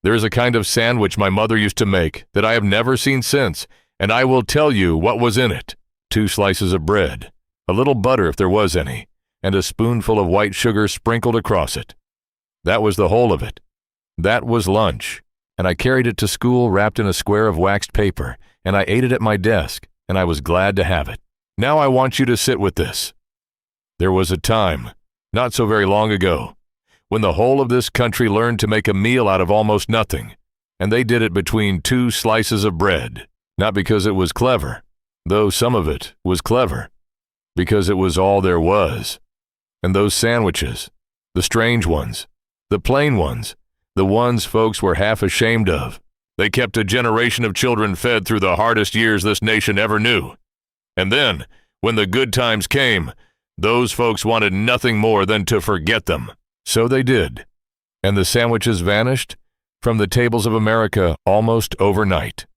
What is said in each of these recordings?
There is a kind of sandwich my mother used to make that I have never seen since, and I will tell you what was in it. 2 slices of bread, a little butter if there was any, and a spoonful of white sugar sprinkled across it. That was the whole of it. That was lunch, and I carried it to school wrapped in a square of waxed paper, and I ate it at my desk, and I was glad to have it. Now I want you to sit with this. There was a time, not so very long ago, when the whole of this country learned to make a meal out of almost nothing, and they did it between 2 slices of bread, not because it was clever, though some of it was clever, because it was all there was. And those sandwiches, the strange ones, the plain ones, the ones folks were half ashamed of, they kept a generation of children fed through the hardest years this nation ever knew. And then, when the good times came, those folks wanted nothing more than to forget them. So they did. And the sandwiches vanished from the tables of America almost overnight.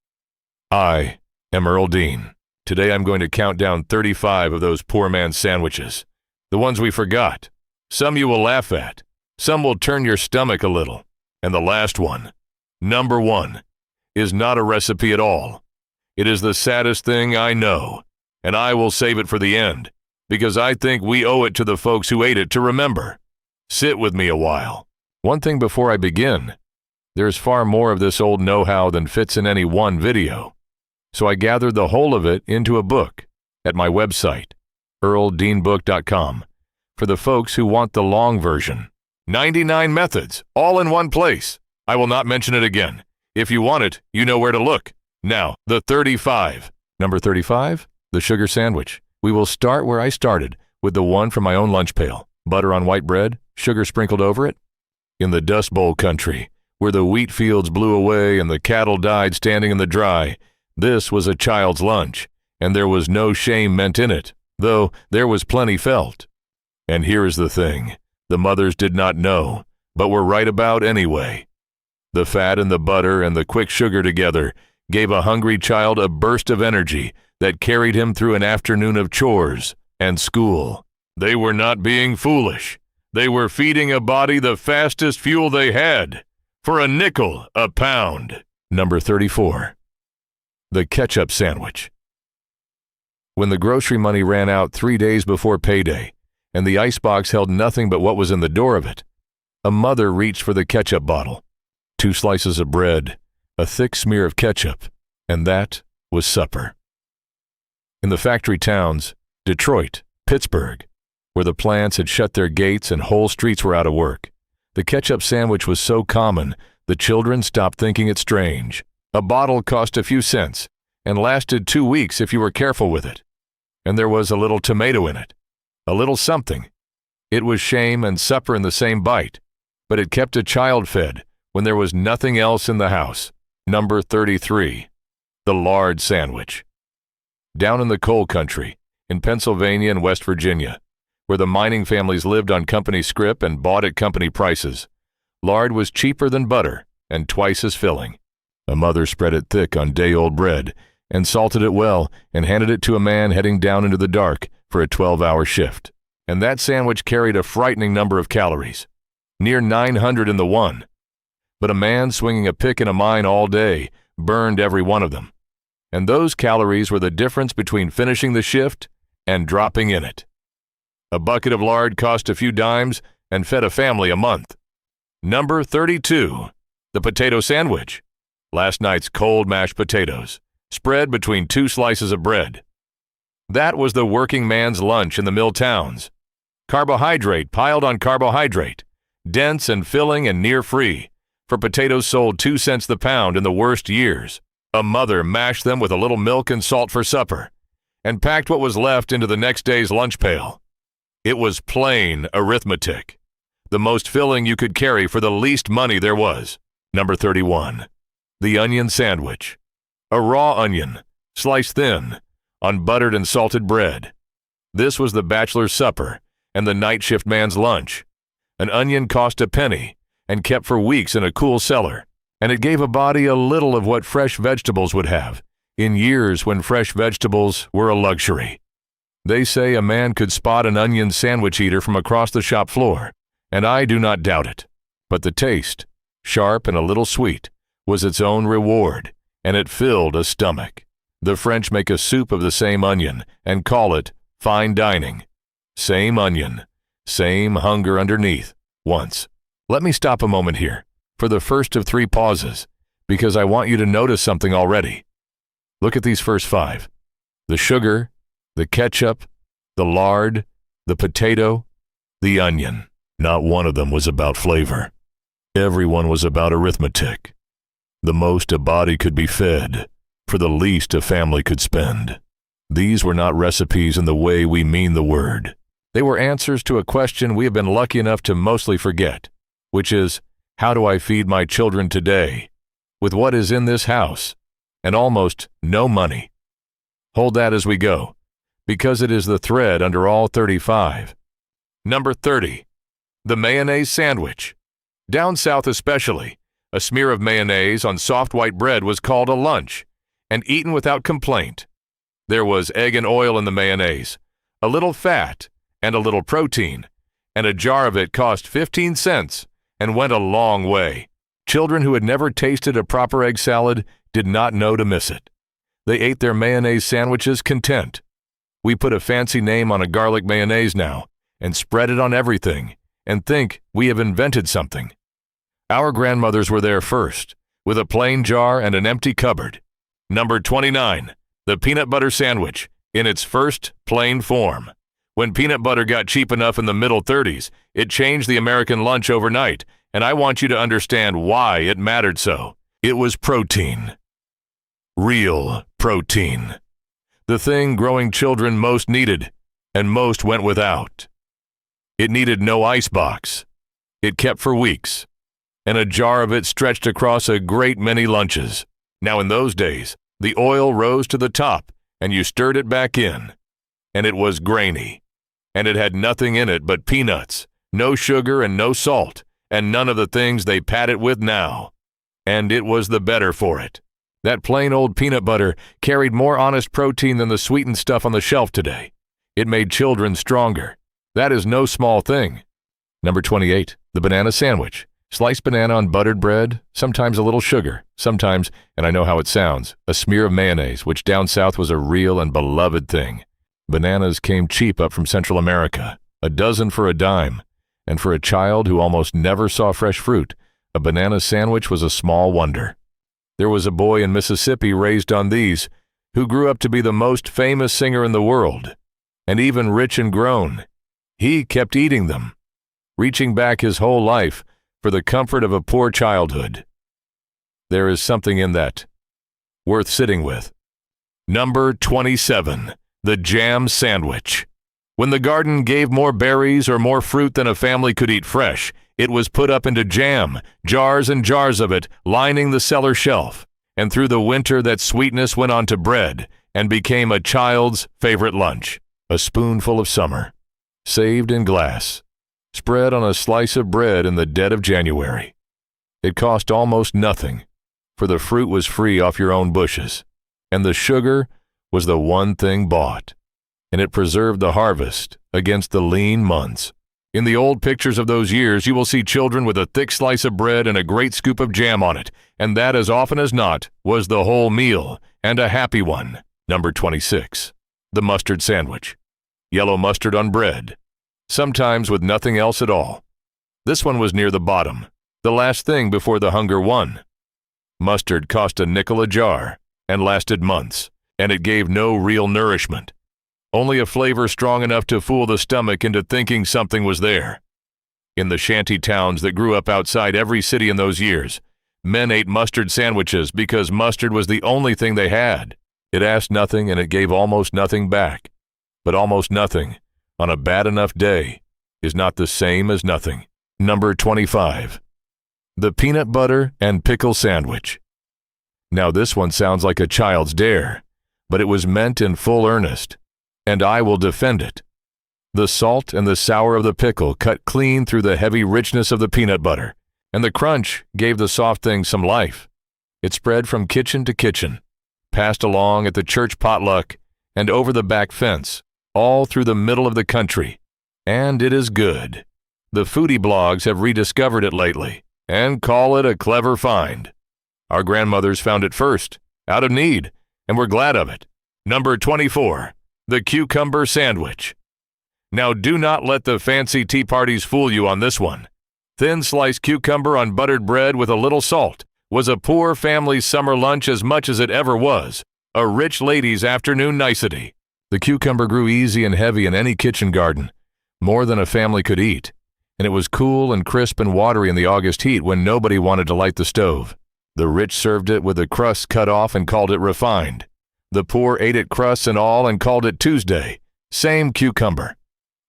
I am Earl Dean. Today I'm going to count down 35 of those poor man's sandwiches. The ones we forgot. Some you will laugh at. Some will turn your stomach a little. And the last one, number 1, is not a recipe at all. It is the saddest thing I know, and I will save it for the end, because I think we owe it to the folks who ate it to remember. Sit with me a while. One thing before I begin, there's far more of this old know-how than fits in any one video. So I gathered the whole of it into a book at my website, earldeanbook.com, for the folks who want the long version. 99 methods, all in one place. I will not mention it again. If you want it, you know where to look. Now, the 35. Number 35, the sugar sandwich. We will start where I started, with the one from my own lunch pail. Butter on white bread, sugar sprinkled over it. In the Dust Bowl country, where the wheat fields blew away and the cattle died standing in the dry, this was a child's lunch, and there was no shame meant in it, though there was plenty felt. And here is the thing. The mothers did not know, but were right about anyway. The fat and the butter and the quick sugar together gave a hungry child a burst of energy that carried him through an afternoon of chores and school. They were not being foolish. They were feeding a body the fastest fuel they had, for a nickel a pound. Number 34. The ketchup sandwich. When the grocery money ran out 3 days before payday, and the icebox held nothing but what was in the door of it, a mother reached for the ketchup bottle. 2 slices of bread, a thick smear of ketchup, and that was supper. In the factory towns, Detroit, Pittsburgh, where the plants had shut their gates and whole streets were out of work, the ketchup sandwich was so common, the children stopped thinking it strange. A bottle cost a few cents and lasted 2 weeks if you were careful with it. And there was a little tomato in it. A little something. It was shame and supper in the same bite, but it kept a child fed when there was nothing else in the house. Number 33. The lard sandwich. Down in the coal country, in Pennsylvania and West Virginia, where the mining families lived on company scrip and bought at company prices, lard was cheaper than butter and twice as filling. A mother spread it thick on day-old bread and salted it well and handed it to a man heading down into the dark for a 12-hour shift. And that sandwich carried a frightening number of calories, near 900 in the one. But a man swinging a pick in a mine all day burned every one of them. And those calories were the difference between finishing the shift and dropping in it. A bucket of lard cost a few dimes and fed a family a month. Number 32. The potato sandwich. Last night's cold mashed potatoes, spread between 2 slices of bread. That was the working man's lunch in the mill towns. Carbohydrate piled on carbohydrate, dense and filling and near free, for potatoes sold 2 cents the pound in the worst years. A mother mashed them with a little milk and salt for supper, and packed what was left into the next day's lunch pail. It was plain arithmetic, the most filling you could carry for the least money there was. Number 31. The onion sandwich. A raw onion, sliced thin, on buttered and salted bread. This was the bachelor's supper and the night shift man's lunch. An onion cost a penny and kept for weeks in a cool cellar, and it gave a body a little of what fresh vegetables would have, in years when fresh vegetables were a luxury. They say a man could spot an onion sandwich eater from across the shop floor, and I do not doubt it. But the taste, sharp and a little sweet, was its own reward, and it filled a stomach. The French make a soup of the same onion and call it fine dining. Same onion, same hunger underneath, once. Let me stop a moment here, for the first of 3 pauses, because I want you to notice something already. Look at these first 5. The sugar, the ketchup, the lard, the potato, the onion. Not one of them was about flavor. Everyone was about arithmetic. The most a body could be fed, for the least a family could spend. These were not recipes in the way we mean the word. They were answers to a question we have been lucky enough to mostly forget, which is, how do I feed my children today, with what is in this house, and almost no money? Hold that as we go, because it is the thread under all 35. Number 30, the mayonnaise sandwich. Down south especially, a smear of mayonnaise on soft white bread was called a lunch, and eaten without complaint. There was egg and oil in the mayonnaise, a little fat, and a little protein, and a jar of it cost 15 cents and went a long way. Children who had never tasted a proper egg salad did not know to miss it. They ate their mayonnaise sandwiches content. We put a fancy name on a garlic mayonnaise now and spread it on everything and think we have invented something. Our grandmothers were there first, with a plain jar and an empty cupboard. Number 29, the peanut butter sandwich, in its first plain form. When peanut butter got cheap enough in the middle 30s, it changed the American lunch overnight, and I want you to understand why it mattered so. It was protein. Real protein. The thing growing children most needed, and most went without. It needed no icebox. It kept for weeks, and a jar of it stretched across a great many lunches. Now in those days, the oil rose to the top, and you stirred it back in, and it was grainy, and it had nothing in it but peanuts, no sugar and no salt, and none of the things they pat it with now. And it was the better for it. That plain old peanut butter carried more honest protein than the sweetened stuff on the shelf today. It made children stronger. That is no small thing. Number 28, the banana sandwich. Sliced banana on buttered bread, sometimes a little sugar, sometimes, and I know how it sounds, a smear of mayonnaise, which down south was a real and beloved thing. Bananas came cheap up from Central America, a dozen for a dime, and for a child who almost never saw fresh fruit, a banana sandwich was a small wonder. There was a boy in Mississippi raised on these, who grew up to be the most famous singer in the world, and even rich and grown. He kept eating them, reaching back his whole life for the comfort of a poor childhood. There is something in that, worth sitting with. Number 27, the jam sandwich. When the garden gave more berries or more fruit than a family could eat fresh, it was put up into jam, jars and jars of it, lining the cellar shelf. And through the winter that sweetness went on to bread and became a child's favorite lunch, a spoonful of summer, saved in glass, spread on a slice of bread in the dead of January. It cost almost nothing, for the fruit was free off your own bushes, and the sugar was the one thing bought, and it preserved the harvest against the lean months. In the old pictures of those years, you will see children with a thick slice of bread and a great scoop of jam on it, and that, as often as not, was the whole meal, and a happy one. Number 26, the mustard sandwich. Yellow mustard on bread, sometimes with nothing else at all. This one was near the bottom, the last thing before the hunger won. Mustard cost a nickel a jar, and lasted months, and it gave no real nourishment. Only a flavor strong enough to fool the stomach into thinking something was there. In the shanty towns that grew up outside every city in those years, men ate mustard sandwiches because mustard was the only thing they had. It asked nothing and it gave almost nothing back. But almost nothing, on a bad enough day, is not the same as nothing. Number 25, the peanut butter and pickle sandwich. Now this one sounds like a child's dare, but it was meant in full earnest, and I will defend it. The salt and the sour of the pickle cut clean through the heavy richness of the peanut butter, and the crunch gave the soft thing some life. It spread from kitchen to kitchen, passed along at the church potluck, and over the back fence, all through the middle of the country, and it is good. The foodie blogs have rediscovered it lately, and call it a clever find. Our grandmothers found it first, out of need, and were glad of it. Number 24, the cucumber sandwich. Now do not let the fancy tea parties fool you on this one. Thin sliced cucumber on buttered bread with a little salt was a poor family's summer lunch as much as it ever was a rich lady's afternoon nicety. The cucumber grew easy and heavy in any kitchen garden, more than a family could eat, and it was cool and crisp and watery in the August heat when nobody wanted to light the stove. The rich served it with the crust cut off and called it refined. The poor ate it crusts and all and called it Tuesday. Same cucumber.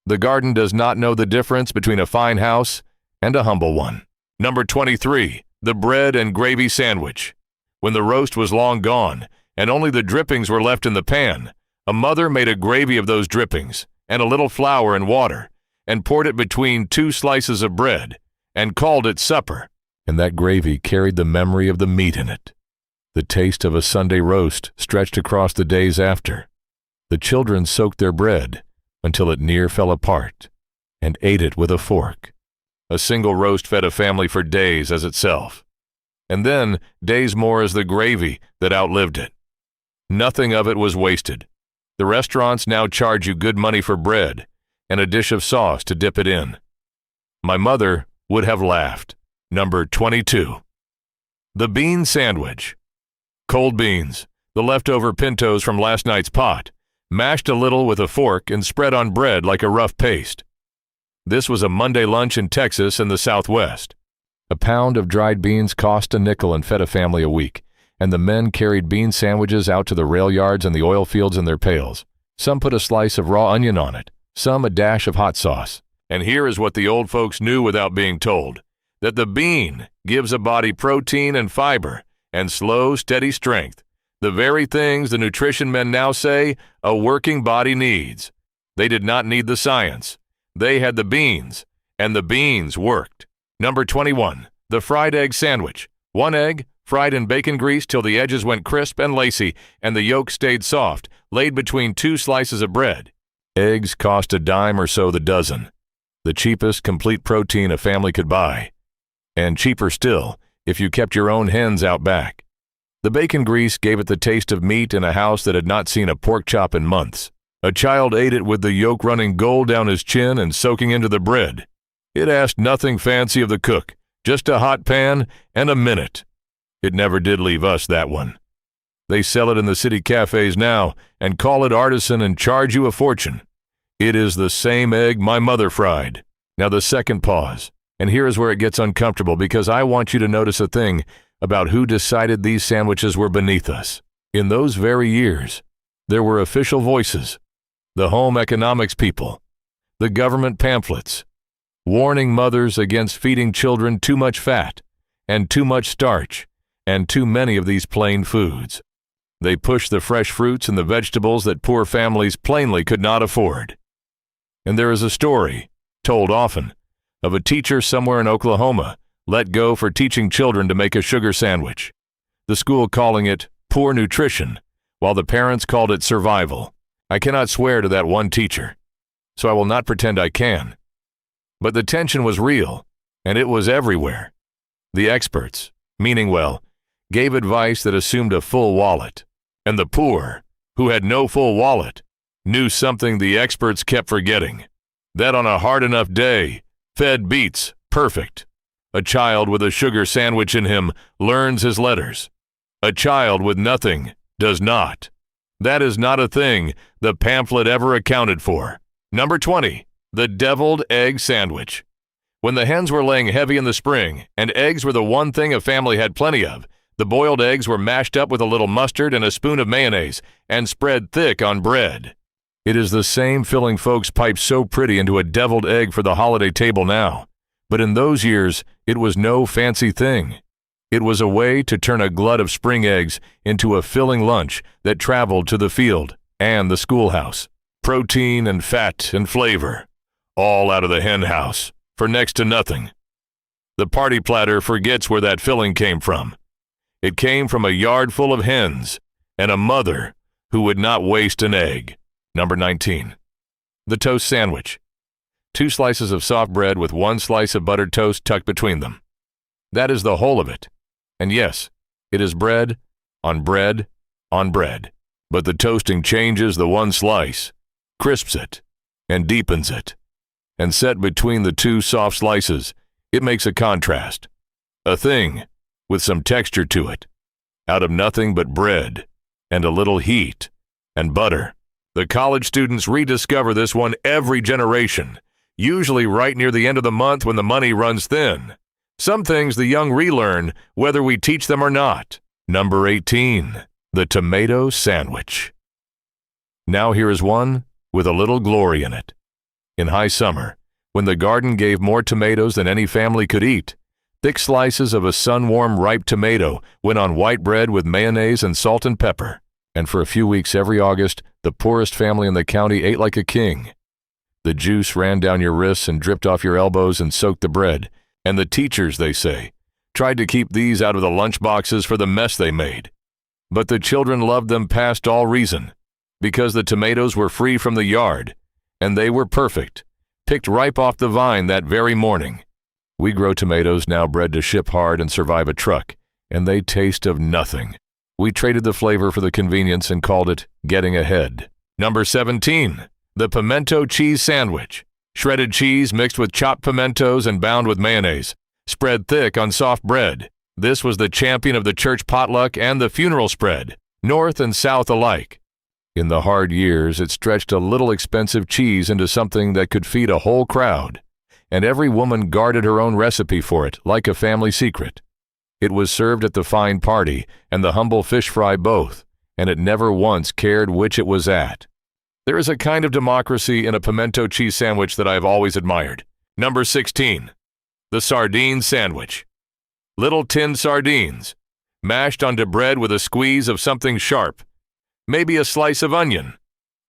The garden does not know the difference between a fine house and a humble one. Number 23, the bread and gravy sandwich. When the roast was long gone and only the drippings were left in the pan, a mother made a gravy of those drippings and a little flour and water and poured it between 2 slices of bread and called it supper. And that gravy carried the memory of the meat in it. The taste of a Sunday roast stretched across the days after. The children soaked their bread until it near fell apart and ate it with a fork. A single roast fed a family for days as itself, and then days more as the gravy that outlived it. Nothing of it was wasted. The restaurants now charge you good money for bread and a dish of sauce to dip it in. My mother would have laughed. Number 22. The bean sandwich. Cold beans, the leftover pintos from last night's pot, mashed a little with a fork and spread on bread like a rough paste. This was a Monday lunch in Texas and the Southwest. A pound of dried beans cost a nickel and fed a family a week, and the men carried bean sandwiches out to the rail yards and the oil fields in their pails. Some put a slice of raw onion on it, some a dash of hot sauce. And here is what the old folks knew without being told, that the bean gives a body protein and fiber and slow, steady strength, the very things the nutrition men now say a working body needs. They did not need the science. They had the beans, and the beans worked. Number 21, the fried egg sandwich. 1 egg, fried in bacon grease till the edges went crisp and lacy and the yolk stayed soft, laid between 2 slices of bread. Eggs cost a dime or so the dozen, the cheapest complete protein a family could buy. And cheaper still if you kept your own hens out back. The bacon grease gave it the taste of meat in a house that had not seen a pork chop in months. A child ate it with the yolk running gold down his chin and soaking into the bread. It asked nothing fancy of the cook, just a hot pan and a minute. It never did leave us that one. They sell it in the city cafes now and call it artisan and charge you a fortune. It is the same egg my mother fried. Now the second pause, and here is where it gets uncomfortable because I want you to notice a thing about who decided these sandwiches were beneath us. In those very years, there were official voices, the home economics people, the government pamphlets, warning mothers against feeding children too much fat and too much starch and too many of these plain foods. They pushed the fresh fruits and the vegetables that poor families plainly could not afford. And there is a story, told often, of a teacher somewhere in Oklahoma let go for teaching children to make a sugar sandwich, the school calling it poor nutrition, while the parents called it survival. I cannot swear to that one teacher, so I will not pretend I can. But the tension was real, and it was everywhere. The experts, meaning well, gave advice that assumed a full wallet, and the poor, who had no full wallet, knew something the experts kept forgetting, that on a hard enough day, fed beats perfect. A child with a sugar sandwich in him learns his letters. A child with nothing does not. That is not a thing the pamphlet ever accounted for. Number 20, the deviled egg sandwich. When the hens were laying heavy in the spring and eggs were the one thing a family had plenty of, the boiled eggs were mashed up with a little mustard and a spoon of mayonnaise and spread thick on bread. It is the same filling folks pipe so pretty into a deviled egg for the holiday table now. But in those years, it was no fancy thing. It was a way to turn a glut of spring eggs into a filling lunch that traveled to the field and the schoolhouse. Protein and fat and flavor, all out of the hen house, for next to nothing. The party platter forgets where that filling came from. It came from a yard full of hens and a mother who would not waste an egg. Number 19. The toast sandwich. 2 slices of soft bread with 1 slice of buttered toast tucked between them. That is the whole of it. And yes, it is bread on bread on bread. But the toasting changes the one slice, crisps it, and deepens it. And set between the two soft slices, it makes a contrast. A thing with some texture to it. Out of nothing but bread and a little heat and butter. The college students rediscover this one every generation, usually right near the end of the month when the money runs thin. Some things the young relearn, whether we teach them or not. Number 18, the tomato sandwich. Now here is one with a little glory in it. In high summer, when the garden gave more tomatoes than any family could eat, thick slices of a sun-warm ripe tomato went on white bread with mayonnaise and salt and pepper. And for a few weeks every August, the poorest family in the county ate like a king. The juice ran down your wrists and dripped off your elbows and soaked the bread. And the teachers, they say, tried to keep these out of the lunch boxes for the mess they made. But the children loved them past all reason, because the tomatoes were free from the yard, and they were perfect, picked ripe off the vine that very morning. We grow tomatoes now bred to ship hard and survive a truck, and they taste of nothing. We traded the flavor for the convenience and called it getting ahead. Number 17, the pimento cheese sandwich. Shredded cheese mixed with chopped pimentos and bound with mayonnaise, spread thick on soft bread. This was the champion of the church potluck and the funeral spread, north and south alike. In the hard years, it stretched a little expensive cheese into something that could feed a whole crowd, and every woman guarded her own recipe for it like a family secret. It was served at the fine party and the humble fish fry both, and it never once cared which it was at. There is a kind of democracy in a pimento cheese sandwich that I have always admired. Number 16, the sardine sandwich. Little tin sardines, mashed onto bread with a squeeze of something sharp. Maybe a slice of onion,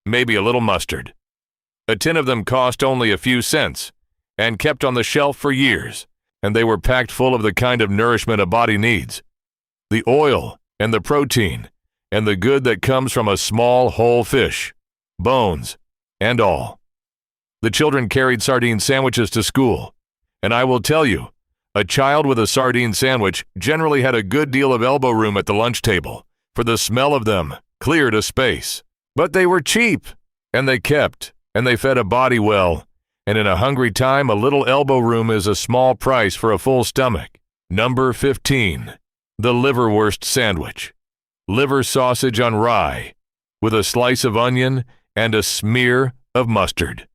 maybe a little mustard. A tin of them cost only a few cents and kept on the shelf for years, and they were packed full of the kind of nourishment a body needs. The oil and the protein and the good that comes from a small whole fish, bones and all. The children carried sardine sandwiches to school, and I will tell you, a child with a sardine sandwich generally had a good deal of elbow room at the lunch table, for the smell of them cleared a space. But they were cheap, and they kept, and they fed a body well, and in a hungry time a little elbow room is a small price for a full stomach. Number 15, the liverwurst sandwich. Liver sausage on rye, with a slice of onion and a smear of mustard.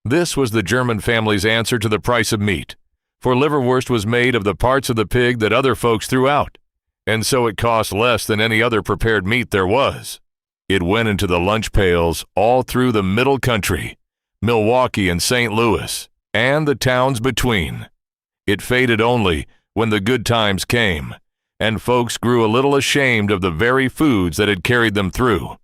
This was the German family's answer to the price of meat, for liverwurst was made of the parts of the pig that other folks threw out, and so it cost less than any other prepared meat there was. It went into the lunch pails all through the middle country, Milwaukee and St. Louis, and the towns between. It faded only when the good times came, and folks grew a little ashamed of the very foods that had carried them through.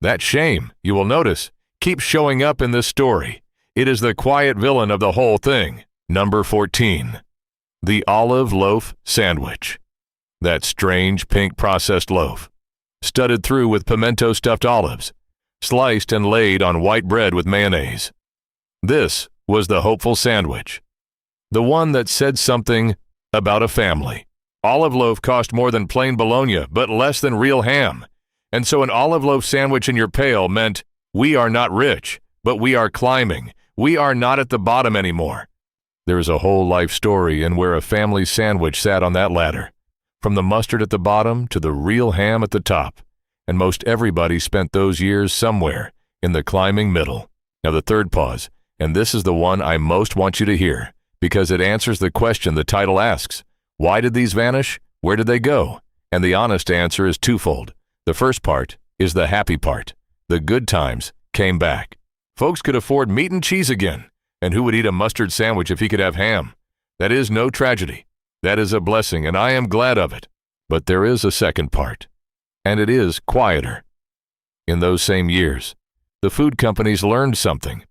That shame, you will notice, keeps showing up in this story. It is the quiet villain of the whole thing. Number 14, the olive loaf sandwich. That strange pink processed loaf, studded through with pimento stuffed olives, sliced and laid on white bread with mayonnaise. This was the hopeful sandwich, the one that said something about a family. Olive loaf cost more than plain bologna, but less than real ham. And so an olive loaf sandwich in your pail meant, we are not rich, but we are climbing. We are not at the bottom anymore. There is a whole life story in where a family sandwich sat on that ladder, from the mustard at the bottom to the real ham at the top, and most everybody spent those years somewhere in the climbing middle. Now the third pause, and this is the one I most want you to hear, because it answers the question the title asks. Why did these vanish? Where did they go? And the honest answer is twofold. The first part is the happy part. The good times came back. Folks could afford meat and cheese again. And who would eat a mustard sandwich if he could have ham? That is no tragedy. That is a blessing, and I am glad of it. But there is a second part, and it is quieter. In those same years, the food companies learned something.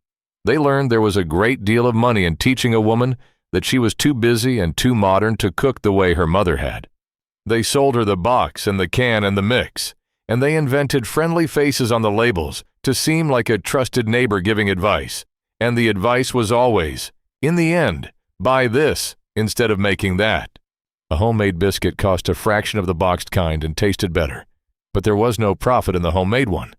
They learned there was a great deal of money in teaching a woman that she was too busy and too modern to cook the way her mother had. They sold her the box and the can and the mix, and they invented friendly faces on the labels to seem like a trusted neighbor giving advice. And the advice was always, in the end, buy this instead of making that. A homemade biscuit cost a fraction of the boxed kind and tasted better, but there was no profit in the homemade one.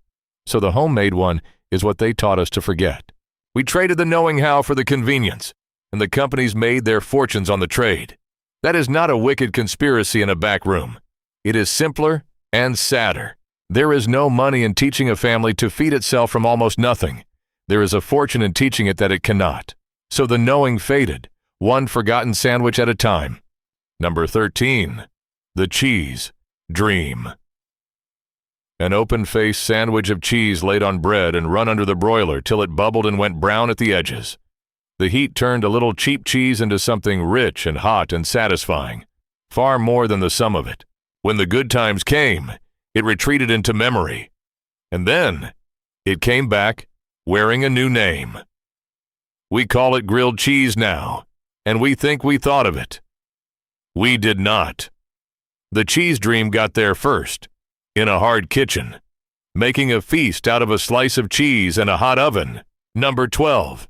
So the homemade one is what they taught us to forget. We traded the knowing how for the convenience, and the companies made their fortunes on the trade. That is not a wicked conspiracy in a back room. It is simpler and sadder. There is no money in teaching a family to feed itself from almost nothing. There is a fortune in teaching it that it cannot. So the knowing faded, one forgotten sandwich at a time. Number 13. The cheese dream. An open-faced sandwich of cheese laid on bread and run under the broiler till it bubbled and went brown at the edges. The heat turned a little cheap cheese into something rich and hot and satisfying, far more than the sum of it. When the good times came, it retreated into memory. And then it came back wearing a new name. We call it grilled cheese now, and we think we thought of it. We did not. The cheese dream got there first, in a hard kitchen, making a feast out of a slice of cheese and a hot oven. Number 12.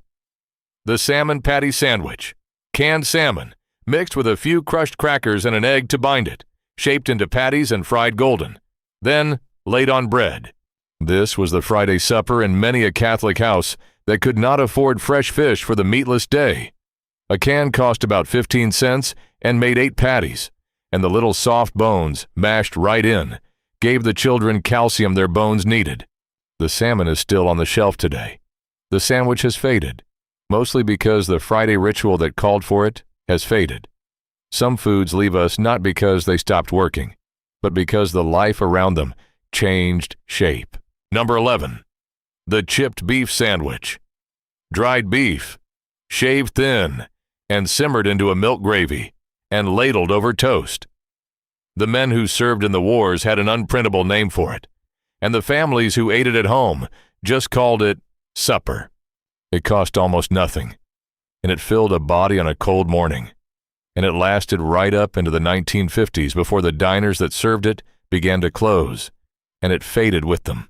The salmon patty sandwich. Canned salmon, mixed with a few crushed crackers and an egg to bind it, shaped into patties and fried golden, then laid on bread. This was the Friday supper in many a Catholic house that could not afford fresh fish for the meatless day. A can cost about 15 cents and made 8 patties, and the little soft bones, mashed right in, gave the children calcium their bones needed. The salmon is still on the shelf today. The sandwich has faded, mostly because the Friday ritual that called for it has faded. Some foods leave us not because they stopped working, but because the life around them changed shape. Number 11. The chipped beef sandwich. Dried beef, shaved thin, and simmered into a milk gravy, and ladled over toast. The men who served in the wars had an unprintable name for it, and the families who ate it at home just called it supper. It cost almost nothing, and it filled a body on a cold morning, and it lasted right up into the 1950s before the diners that served it began to close, and it faded with them.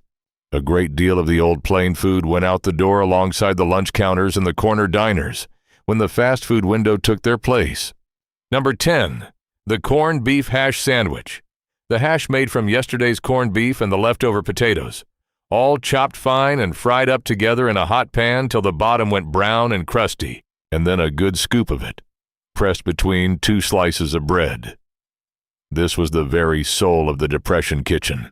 A great deal of the old plain food went out the door alongside the lunch counters and the corner diners when the fast food window took their place. Number 10. The corned beef hash sandwich. The hash made from yesterday's corned beef and the leftover potatoes, all chopped fine and fried up together in a hot pan till the bottom went brown and crusty, and then a good scoop of it, pressed between 2 slices of bread. This was the very soul of the Depression kitchen,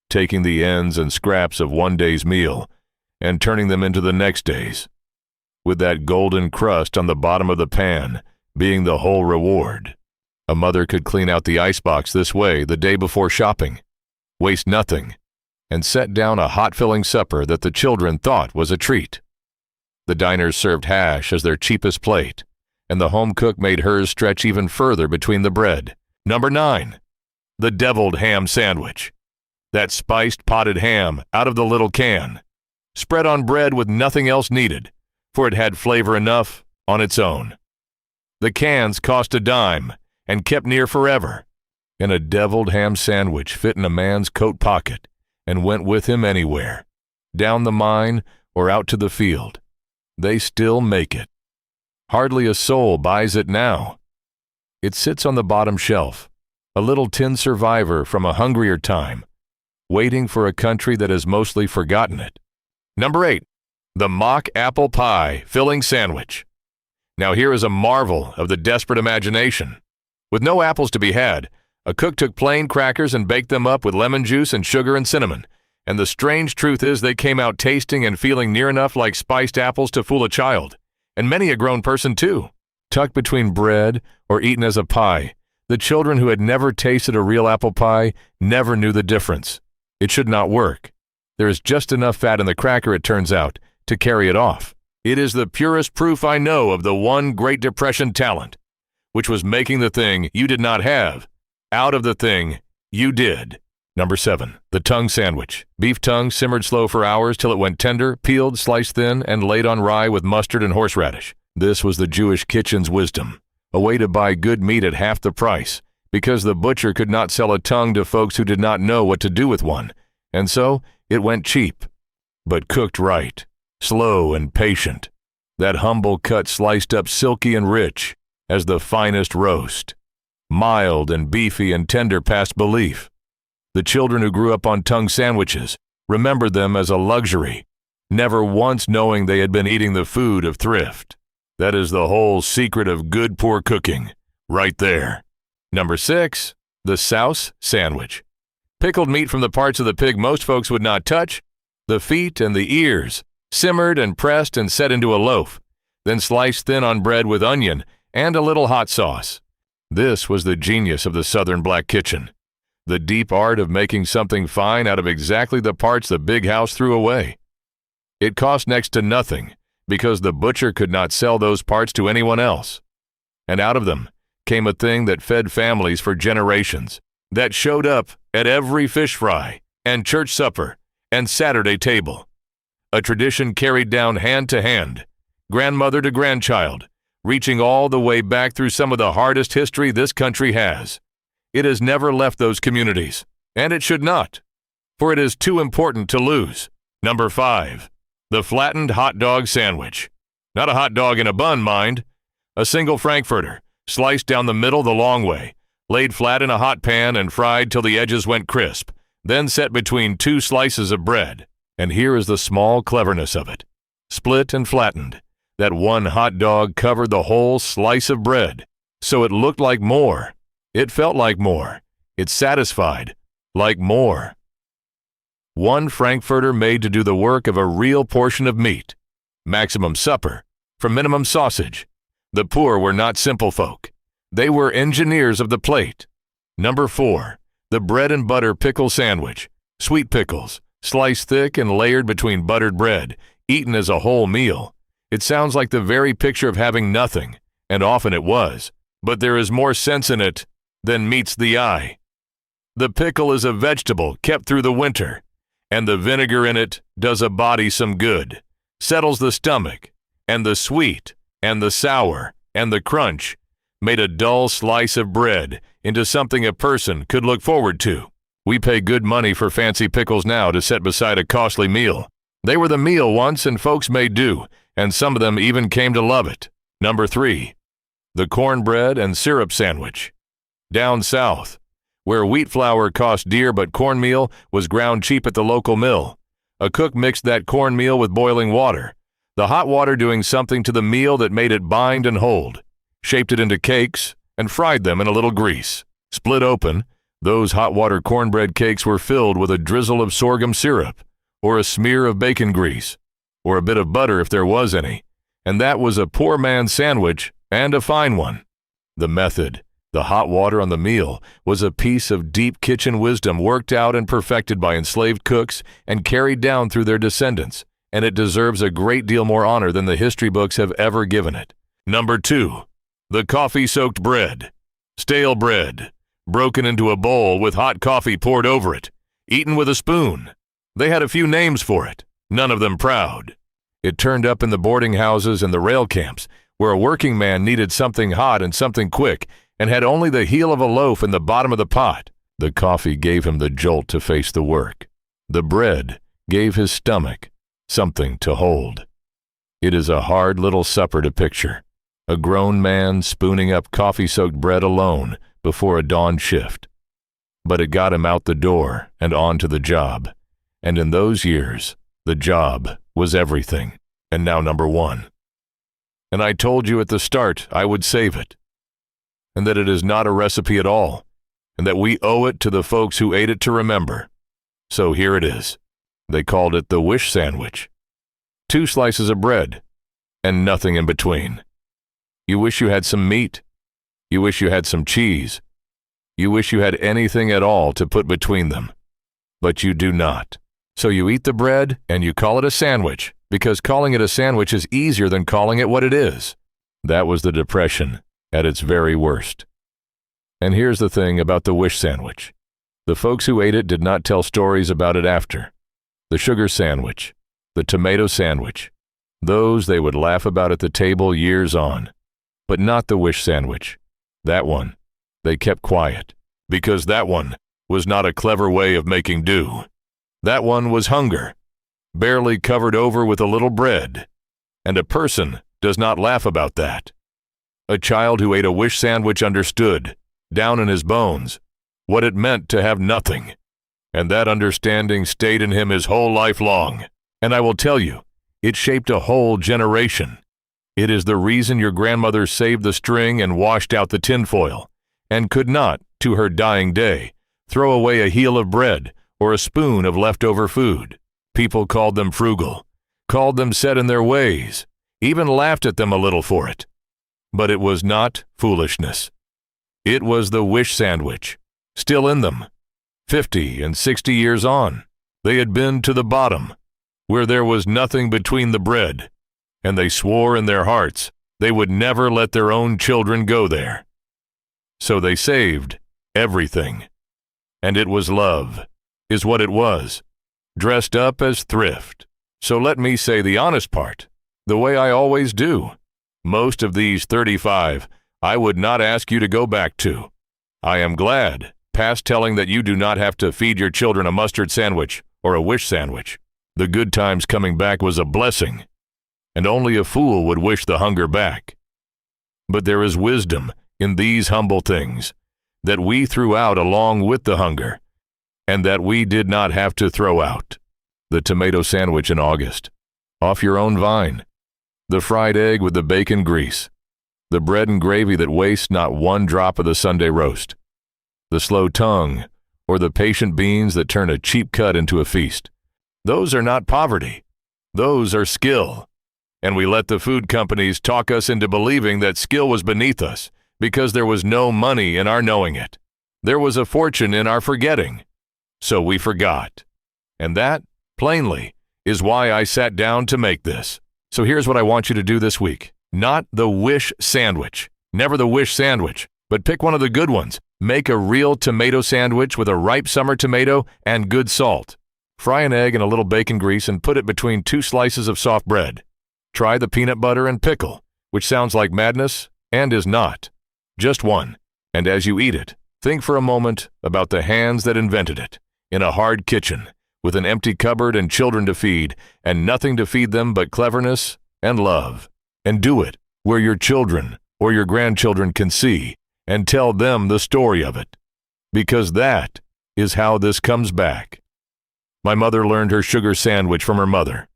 taking the ends and scraps of one day's meal and turning them into the next day's, with that golden crust on the bottom of the pan being the whole reward. A mother could clean out the icebox this way the day before shopping, waste nothing, and set down a hot-filling supper that the children thought was a treat. The diners served hash as their cheapest plate, and the home cook made hers stretch even further between the bread. Number 9. The deviled ham sandwich. That spiced potted ham out of the little can, spread on bread with nothing else needed, for it had flavor enough on its own. The cans cost a dime and kept near forever, and a deviled ham sandwich fit in a man's coat pocket and went with him anywhere, down the mine or out to the field. They still make it. Hardly a soul buys it now. It sits on the bottom shelf, a little tin survivor from a hungrier time, waiting for a country that has mostly forgotten it. Number 8. The mock apple pie filling sandwich. Now here is a marvel of the desperate imagination. With no apples to be had, a cook took plain crackers and baked them up with lemon juice and sugar and cinnamon, and the strange truth is they came out tasting and feeling near enough like spiced apples to fool a child, and many a grown person too. Tucked between bread or eaten as a pie, the children who had never tasted a real apple pie never knew the difference. It should not work. There is just enough fat in the cracker, it turns out, to carry it off. It is the purest proof I know of the one Great Depression talent, which was making the thing you did not have out of the thing you did. Number 7. The tongue sandwich. Beef tongue simmered slow for hours till it went tender, peeled, sliced thin, and laid on rye with mustard and horseradish. This was the Jewish kitchen's wisdom, a way to buy good meat at half the price, because the butcher could not sell a tongue to folks who did not know what to do with one, and so it went cheap, but cooked right, slow and patient. That humble cut sliced up silky and rich as the finest roast. mild and beefy and tender past belief. The children who grew up on tongue sandwiches remembered them as a luxury, never once knowing they had been eating the food of thrift. That is the whole secret of good poor cooking, right there. Number 6, the souse sandwich. Pickled meat from the parts of the pig most folks would not touch, the feet and the ears, simmered and pressed and set into a loaf, then sliced thin on bread with onion and a little hot sauce. This was the genius of the Southern black kitchen, the deep art of making something fine out of exactly the parts the big house threw away. It cost next to nothing because the butcher could not sell those parts to anyone else. And out of them came a thing that fed families for generations, that showed up at every fish fry and church supper and Saturday table. A tradition carried down hand to hand, grandmother to grandchild, reaching all the way back through some of the hardest history this country has. It has never left those communities, and it should not, for it is too important to lose. Number 5, the flattened hot dog sandwich. Not a hot dog in a bun, mind. A single frankfurter, sliced down the middle the long way, laid flat in a hot pan and fried till the edges went crisp, then set between 2 slices of bread. And here is the small cleverness of it. Split and flattened, that one hot dog covered the whole slice of bread, so it looked like more. It felt like more. It satisfied like more. One frankfurter made to do the work of a real portion of meat. Maximum supper for minimum sausage. The poor were not simple folk. They were engineers of the plate. Number 4, the bread and butter pickle sandwich. Sweet pickles, sliced thick and layered between buttered bread, eaten as a whole meal. It sounds like the very picture of having nothing, and often it was, but there is more sense in it than meets the eye. The pickle is a vegetable kept through the winter, and the vinegar in it does a body some good, settles the stomach, and the sweet, and the sour, and the crunch made a dull slice of bread into something a person could look forward to. We pay good money for fancy pickles now to set beside a costly meal. They were the meal once, and folks made do, and some of them even came to love it. Number 3, the cornbread and syrup sandwich. Down south, where wheat flour cost dear but cornmeal was ground cheap at the local mill, a cook mixed that cornmeal with boiling water, the hot water doing something to the meal that made it bind and hold, shaped it into cakes, and fried them in a little grease. Split open, those hot water cornbread cakes were filled with a drizzle of sorghum syrup, or a smear of bacon grease, or a bit of butter if there was any, and that was a poor man's sandwich, and a fine one. The method, the hot water on the meal, was a piece of deep kitchen wisdom worked out and perfected by enslaved cooks and carried down through their descendants, and it deserves a great deal more honor than the history books have ever given it. Number 2, the coffee-soaked bread. Stale bread, broken into a bowl with hot coffee poured over it, eaten with a spoon. They had a few names for it, none of them proud. It turned up in the boarding houses and the rail camps, where a working man needed something hot and something quick, and had only the heel of a loaf in the bottom of the pot. The coffee gave him the jolt to face the work. The bread gave his stomach something to hold. It is a hard little supper to picture. A grown man spooning up coffee-soaked bread alone before a dawn shift. But it got him out the door and on to the job. And in those years, the job was everything. And now number 1. And I told you at the start I would save it. And that it is not a recipe at all. And that we owe it to the folks who ate it to remember. So here it is. They called it the wish sandwich. 2 slices of bread, and nothing in between. You wish you had some meat. You wish you had some cheese. You wish you had anything at all to put between them. But you do not. So you eat the bread and you call it a sandwich, because calling it a sandwich is easier than calling it what it is. That was the Depression at its very worst. And here's the thing about the wish sandwich. The folks who ate it did not tell stories about it after. The sugar sandwich, the tomato sandwich, those they would laugh about at the table years on. But not the wish sandwich. That one, they kept quiet, because that one was not a clever way of making do. That one was hunger, barely covered over with a little bread. And a person does not laugh about that. A child who ate a wish sandwich understood, down in his bones, what it meant to have nothing. And that understanding stayed in him his whole life long. And I will tell you, it shaped a whole generation. It is the reason your grandmother saved the string and washed out the tinfoil, and could not, to her dying day, throw away a heel of bread or a spoon of leftover food. People called them frugal, called them set in their ways, even laughed at them a little for it. But it was not foolishness. It was the wish sandwich, still in them. 50 and 60 years on, they had been to the bottom, where there was nothing between the bread, and they swore in their hearts they would never let their own children go there. So they saved everything. And it was love, is what it was, dressed up as thrift. So let me say the honest part, the way I always do. Most of these 35 I would not ask you to go back to. I am glad, past telling, that you do not have to feed your children a mustard sandwich or a wish sandwich. The good times coming back was a blessing, and only a fool would wish the hunger back. But there is wisdom in these humble things that we threw out along with the hunger, and that we did not have to throw out. The tomato sandwich in August, off your own vine. The fried egg with the bacon grease. The bread and gravy that wastes not one drop of the Sunday roast. The slow tongue, or the patient beans that turn a cheap cut into a feast. Those are not poverty. Those are skill. And we let the food companies talk us into believing that skill was beneath us because there was no money in our knowing it. There was a fortune in our forgetting. So we forgot. And that, plainly, is why I sat down to make this. So here's what I want you to do this week. Not the wish sandwich. Never the wish sandwich. But pick one of the good ones. Make a real tomato sandwich with a ripe summer tomato and good salt. Fry an egg in a little bacon grease and put it between 2 slices of soft bread. Try the peanut butter and pickle, which sounds like madness and is not. Just one. And as you eat it, think for a moment about the hands that invented it, in a hard kitchen, with an empty cupboard and children to feed, and nothing to feed them but cleverness and love. And do it where your children or your grandchildren can see, and tell them the story of it. Because that is how this comes back. My mother learned her sugar sandwich from her mother.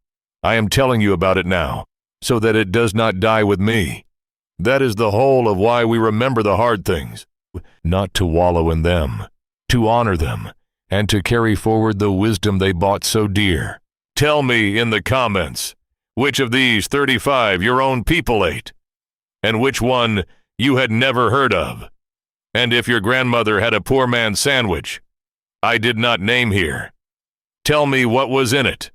I am telling you about it now, so that it does not die with me. That is the whole of why we remember the hard things, not to wallow in them, to honor them, and to carry forward the wisdom they bought so dear. Tell me in the comments which of these 35 your own people ate, and which one you had never heard of. And if your grandmother had a poor man's sandwich, I did not name here, tell me what was in it.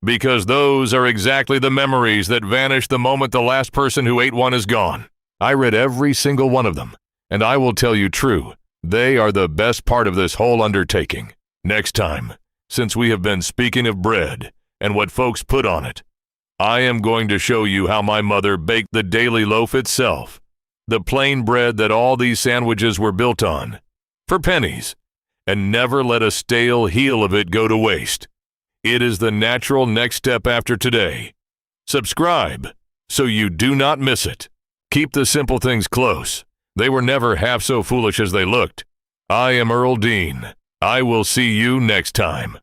Because those are exactly the memories that vanish the moment the last person who ate one is gone. I read every single one of them, and I will tell you true, they are the best part of this whole undertaking. Next time, since we have been speaking of bread and what folks put on it, I am going to show you how my mother baked the daily loaf itself, the plain bread that all these sandwiches were built on, for pennies, and never let a stale heel of it go to waste. It is the natural next step after today. Subscribe so you do not miss it. Keep the simple things close. They were never half so foolish as they looked. I am Earl Dean. I will see you next time.